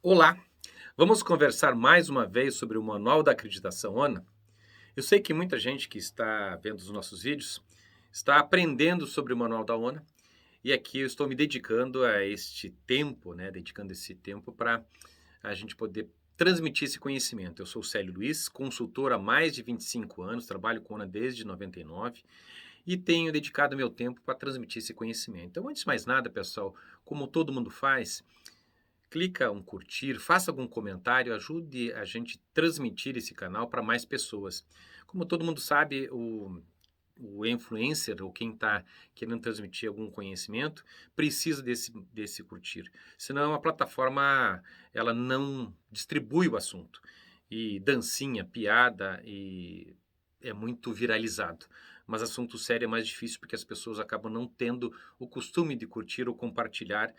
Olá, vamos conversar mais uma vez sobre o Manual da Acreditação ONA? Eu sei que muita gente que está vendo os nossos vídeos está aprendendo sobre o Manual da ONA e aqui eu estou me dedicando a este tempo, dedicando esse tempo para a gente poder transmitir esse conhecimento. Eu sou o Célio Luiz, consultor há mais de 25 anos, trabalho com ONA desde 99 e tenho dedicado meu tempo para transmitir esse conhecimento. Então, antes de mais nada, pessoal, como todo mundo faz, clica um curtir, faça algum comentário, ajude a gente transmitir esse canal para mais pessoas. Como todo mundo sabe, o influencer ou quem está querendo transmitir algum conhecimento precisa desse curtir. Senão a plataforma ela não distribui o assunto. E dancinha, piada e é muito viralizado. Mas assunto sério é mais difícil porque as pessoas acabam não tendo o costume de curtir ou compartilhar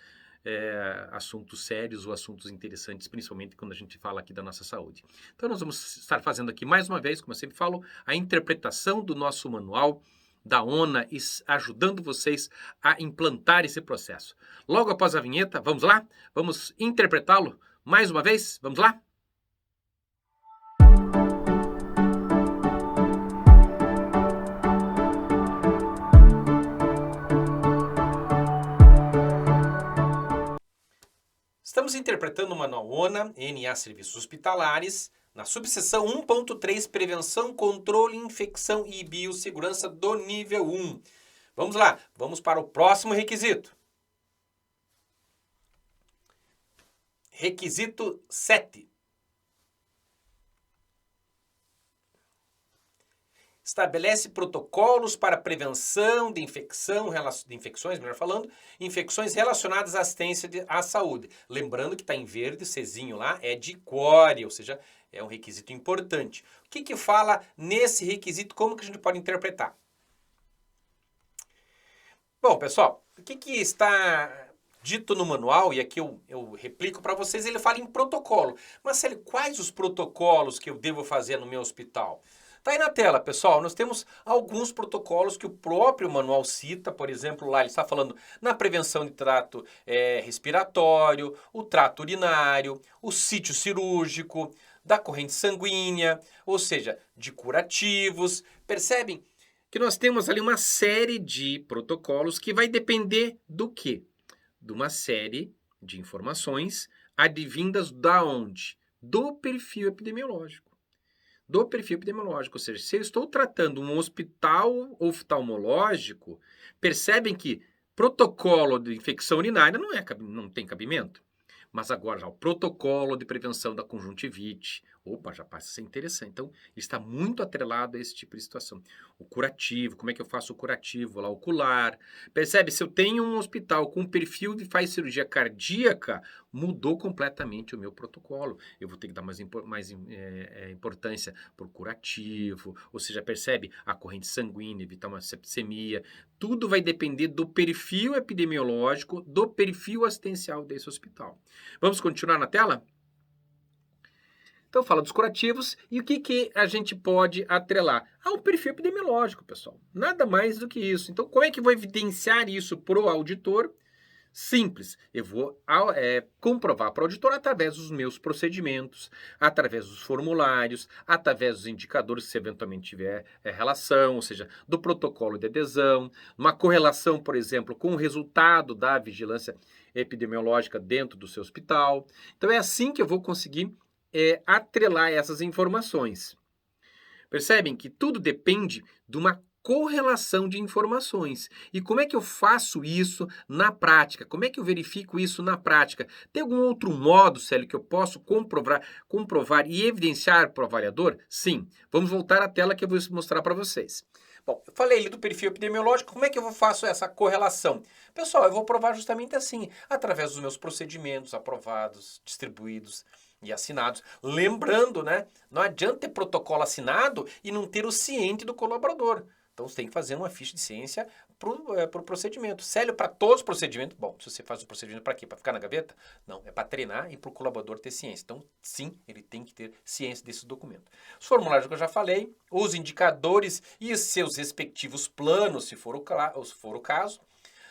assuntos sérios ou assuntos interessantes, principalmente quando a gente fala aqui da nossa saúde. Então, nós vamos estar fazendo aqui mais uma vez, como eu sempre falo, a interpretação do nosso manual da ONA e ajudando vocês a implantar esse processo. Logo após a vinheta, vamos lá? Vamos interpretá-lo mais uma vez? Vamos lá? Estamos interpretando o Manual ONA, NA Serviços Hospitalares, na subseção 1.3, Prevenção, Controle, Infecção e Biossegurança do nível 1. Vamos lá, vamos para o próximo requisito. Requisito 7. Estabelece protocolos para prevenção de infecções, melhor falando, infecções relacionadas à assistência à saúde. Lembrando que está em verde, Czinho lá, é de core, ou seja, é um requisito importante. O que fala nesse requisito, como que a gente pode interpretar? Bom, pessoal, o que está dito no manual, e aqui eu replico para vocês, ele fala em protocolo. Mas, Célio, quais os protocolos que eu devo fazer no meu hospital? Tá aí na tela, pessoal, nós temos alguns protocolos que o próprio manual cita, por exemplo, lá ele está falando na prevenção de trato respiratório, o trato urinário, o sítio cirúrgico, da corrente sanguínea, ou seja, de curativos. Percebem que nós temos ali uma série de protocolos que vai depender do quê? De uma série de informações advindas da onde? Do perfil epidemiológico. Do perfil epidemiológico, ou seja, se eu estou tratando um hospital oftalmológico, percebem que protocolo de infecção urinária não tem cabimento. Mas agora já o protocolo de prevenção da conjuntivite, opa, já passa a ser interessante. Então, está muito atrelado a esse tipo de situação. O curativo, como é que eu faço o curativo lá, ocular. Percebe, se eu tenho um hospital com perfil de faz cirurgia cardíaca, mudou completamente o meu protocolo. Eu vou ter que dar mais importância para o curativo, ou seja, percebe a corrente sanguínea, evitar uma septicemia. Tudo vai depender do perfil epidemiológico, do perfil assistencial desse hospital. Vamos continuar na tela? Então fala dos curativos e o que a gente pode atrelar? Ao perfil epidemiológico, pessoal. Nada mais do que isso. Então como é que eu vou evidenciar isso para o auditor? Simples, eu vou comprovar para o auditor através dos meus procedimentos, através dos formulários, através dos indicadores, se eventualmente tiver relação, ou seja, do protocolo de adesão, uma correlação, por exemplo, com o resultado da vigilância epidemiológica dentro do seu hospital. Então é assim que eu vou conseguir atrelar essas informações. Percebem que tudo depende de uma correlação de informações. E como é que eu faço isso na prática? Como é que eu verifico isso na prática? Tem algum outro modo, Célio, que eu posso comprovar e evidenciar para o avaliador? Sim. Vamos voltar à tela que eu vou mostrar para vocês. Bom, eu falei ali do perfil epidemiológico, como é que eu faço essa correlação? Pessoal, eu vou provar justamente assim, através dos meus procedimentos aprovados, distribuídos e assinados. Lembrando, né? Não adianta ter protocolo assinado e não ter o ciente do colaborador. Então você tem que fazer uma ficha de ciência para o procedimento. Célio, para todos os procedimentos. Bom, se você faz o procedimento para quê? Para ficar na gaveta? Não, é para treinar e para o colaborador ter ciência. Então, sim, ele tem que ter ciência desse documento. Os formulários que eu já falei, os indicadores e seus respectivos planos, se for o caso.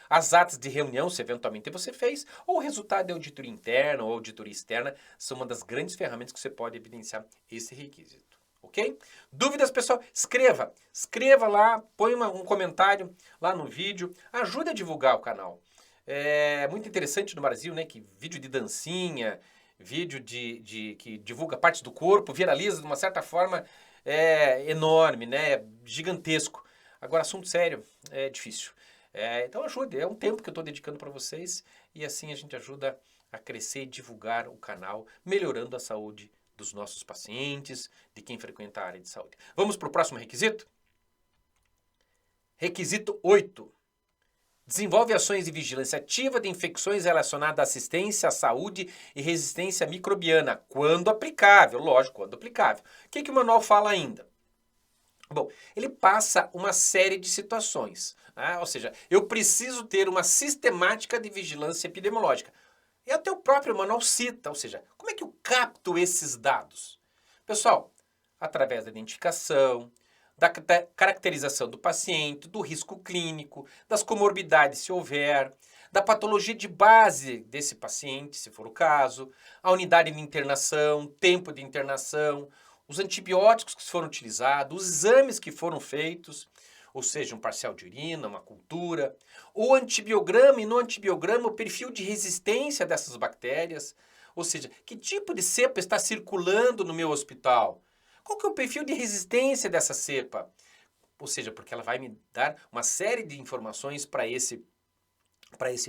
as atas de reunião, se eventualmente você fez, ou o resultado de auditoria interna ou auditoria externa, são uma das grandes ferramentas que você pode evidenciar esse requisito. Ok? Dúvidas, pessoal? Escreva lá, põe um comentário lá no vídeo, ajude a divulgar o canal. É muito interessante no Brasil, né, que vídeo de dancinha, vídeo que divulga partes do corpo, viraliza de uma certa forma, é enorme, né, é gigantesco. Agora, assunto sério, é difícil. Então ajude, é um tempo que eu estou dedicando para vocês e assim a gente ajuda a crescer e divulgar o canal, melhorando a saúde dos nossos pacientes, de quem frequenta a área de saúde. Vamos para o próximo requisito? Requisito 8. Desenvolve ações de vigilância ativa de infecções relacionadas à assistência à saúde e resistência microbiana, quando aplicável, lógico, quando aplicável. O que o manual fala ainda? Bom, ele passa uma série de situações, né? Ou seja, eu preciso ter uma sistemática de vigilância epidemiológica. E até o próprio manual cita, ou seja, como é que eu capto esses dados? Pessoal, através da identificação, da caracterização do paciente, do risco clínico, das comorbidades, se houver, da patologia de base desse paciente, se for o caso, a unidade de internação, tempo de internação, os antibióticos que foram utilizados, os exames que foram feitos, ou seja, um parcial de urina, uma cultura, o antibiograma e no antibiograma o perfil de resistência dessas bactérias, ou seja, que tipo de cepa está circulando no meu hospital, qual que é o perfil de resistência dessa cepa, ou seja, porque ela vai me dar uma série de informações para esse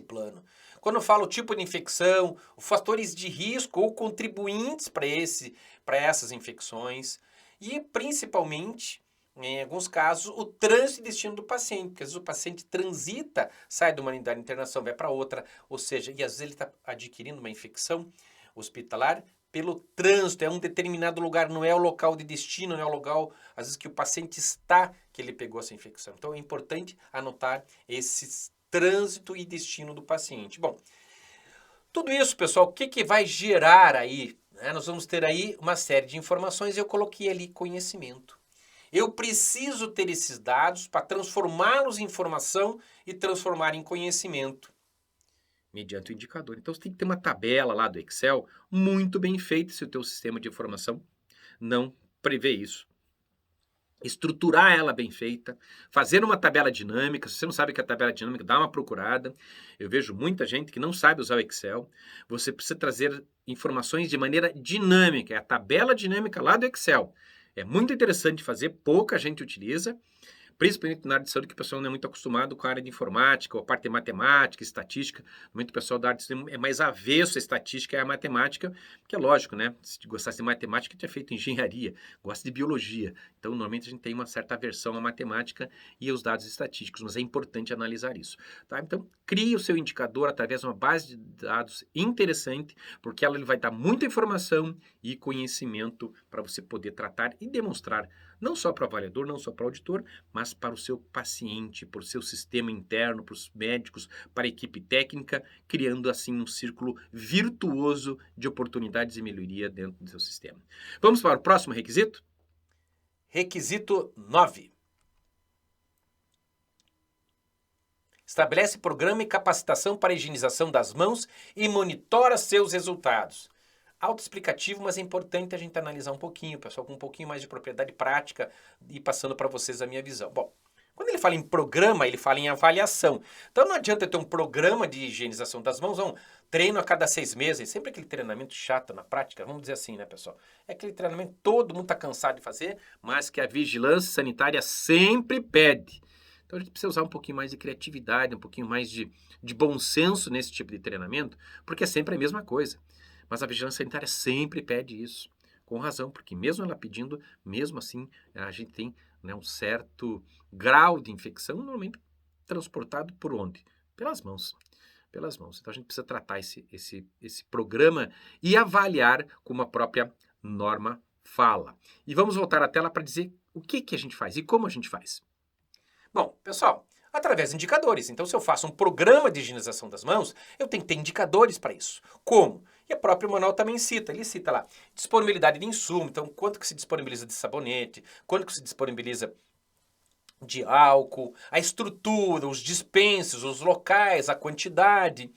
plano. Quando eu falo tipo de infecção, os fatores de risco ou contribuintes para essas infecções e principalmente, em alguns casos, o trânsito e destino do paciente, porque às vezes o paciente transita, sai de uma unidade de internação, vai para outra, ou seja, e às vezes ele está adquirindo uma infecção hospitalar pelo trânsito, é um determinado lugar, não é o local de destino, não é o local, às vezes, que o paciente está, que ele pegou essa infecção. Então é importante anotar esses trânsito e destino do paciente. Bom, tudo isso, pessoal, o que vai gerar aí? Né? Nós vamos ter aí uma série de informações e eu coloquei ali conhecimento. Eu preciso ter esses dados para transformá-los em informação e transformar em conhecimento, mediante o indicador. Então, você tem que ter uma tabela lá do Excel muito bem feita se o teu sistema de informação não prevê isso. Estruturar ela bem feita, fazer uma tabela dinâmica. Se você não sabe o que é a tabela dinâmica, dá uma procurada. Eu vejo muita gente que não sabe usar o Excel. Você precisa trazer informações de maneira dinâmica. É a tabela dinâmica lá do Excel. É muito interessante fazer, pouca gente utiliza, principalmente na área de saúde, que o pessoal não é muito acostumado com a área de informática, ou a parte de matemática, estatística. Muito pessoal da área de saúde é mais avesso à estatística e à matemática, que é lógico, né? Se gostasse de matemática, tinha feito engenharia, gosta de biologia. Então, normalmente a gente tem uma certa aversão à matemática e aos dados estatísticos, mas é importante analisar isso. Tá? Então, crie o seu indicador através de uma base de dados interessante, porque ela vai dar muita informação e conhecimento para você poder tratar e demonstrar, não só para o avaliador, não só para o auditor, mas para o seu paciente, para o seu sistema interno, para os médicos, para a equipe técnica, criando assim um círculo virtuoso de oportunidades e melhoria dentro do seu sistema. Vamos para o próximo requisito? Requisito 9. Estabelece programa e capacitação para a higienização das mãos e monitora seus resultados. Autoexplicativo, mas é importante a gente analisar um pouquinho, pessoal, com um pouquinho mais de propriedade prática e passando para vocês a minha visão. Bom, quando ele fala em programa, ele fala em avaliação. Então não adianta eu ter um programa de higienização das mãos, um treino a cada 6 meses, sempre aquele treinamento chato na prática, vamos dizer assim, né, pessoal? É aquele treinamento que todo mundo está cansado de fazer, mas que a vigilância sanitária sempre pede. Então a gente precisa usar um pouquinho mais de criatividade, um pouquinho mais de bom senso nesse tipo de treinamento, porque é sempre a mesma coisa. Mas a vigilância sanitária sempre pede isso, com razão, porque mesmo ela pedindo, mesmo assim, a gente tem, né, um certo grau de infecção, normalmente transportado por onde? Pelas mãos. Pelas mãos. Então a gente precisa tratar esse programa e avaliar como a própria norma fala. E vamos voltar à tela para dizer o que a gente faz e como a gente faz. Bom, pessoal, através de indicadores. Então, se eu faço um programa de higienização das mãos, eu tenho que ter indicadores para isso. Como? E o próprio manual também cita, ele cita lá, disponibilidade de insumo, então quanto que se disponibiliza de sabonete, quanto que se disponibiliza de álcool, a estrutura, os dispensers, os locais, a quantidade,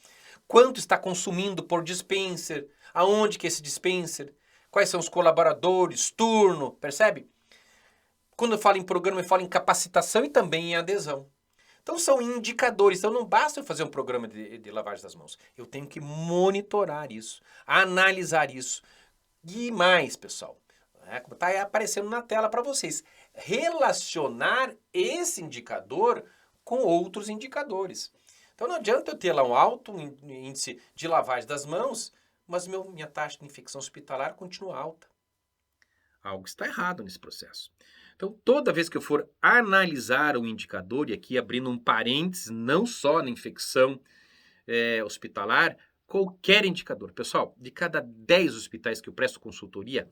quanto está consumindo por dispenser, aonde que é esse dispenser, quais são os colaboradores, turno, percebe? Quando eu falo em programa, eu falo em capacitação e também em adesão. Então são indicadores, então não basta eu fazer um programa de lavagem das mãos, eu tenho que monitorar isso, analisar isso. E mais, pessoal, como está aparecendo na tela para vocês, relacionar esse indicador com outros indicadores. Então não adianta eu ter lá um alto índice de lavagem das mãos, mas minha taxa de infecção hospitalar continua alta. Algo está errado nesse processo. Então, toda vez que eu for analisar um indicador, e aqui abrindo um parênteses, não só na infecção hospitalar, qualquer indicador. Pessoal, de cada 10 hospitais que eu presto consultoria,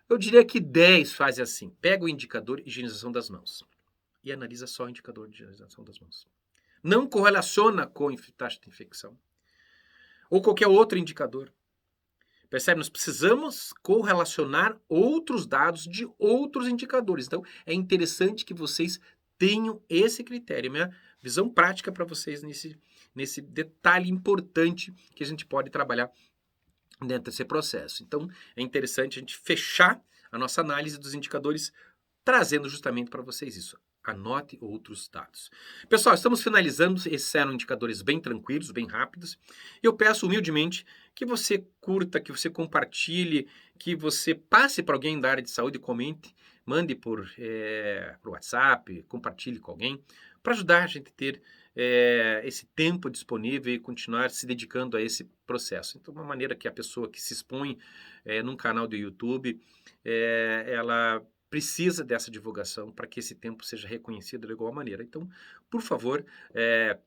eu diria que 10 fazem assim. Pega o indicador higienização das mãos e analisa só o indicador de higienização das mãos. Não correlaciona com taxa de infecção ou qualquer outro indicador. Percebe? Nós precisamos correlacionar outros dados de outros indicadores. Então, é interessante que vocês tenham esse critério. Minha visão prática para vocês nesse detalhe importante que a gente pode trabalhar dentro desse processo. Então, é interessante a gente fechar a nossa análise dos indicadores, trazendo justamente para vocês isso. Anote outros dados. Pessoal, estamos finalizando. Esses eram indicadores bem tranquilos, bem rápidos. Eu peço humildemente que você curta, que você compartilhe, que você passe para alguém da área de saúde, comente, mande por WhatsApp, compartilhe com alguém, para ajudar a gente a ter esse tempo disponível e continuar se dedicando a esse processo. Então, uma maneira que a pessoa que se expõe num canal do YouTube, ela precisa dessa divulgação para que esse tempo seja reconhecido de igual maneira. Então, por favor,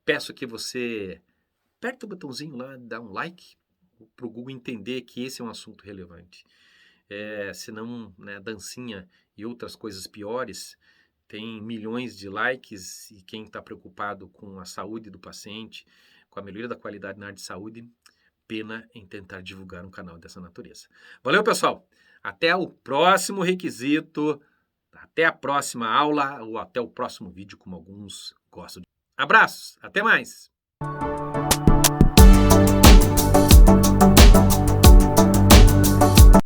peço que você aperte o botãozinho lá, dá um like, para o Google entender que esse é um assunto relevante. Senão, né, dancinha e outras coisas piores, tem milhões de likes e quem está preocupado com a saúde do paciente, com a melhoria da qualidade na área de saúde, pena em tentar divulgar um canal dessa natureza. Valeu, pessoal! Até o próximo requisito, até a próxima aula ou até o próximo vídeo, como alguns gostam. Abraços, até mais!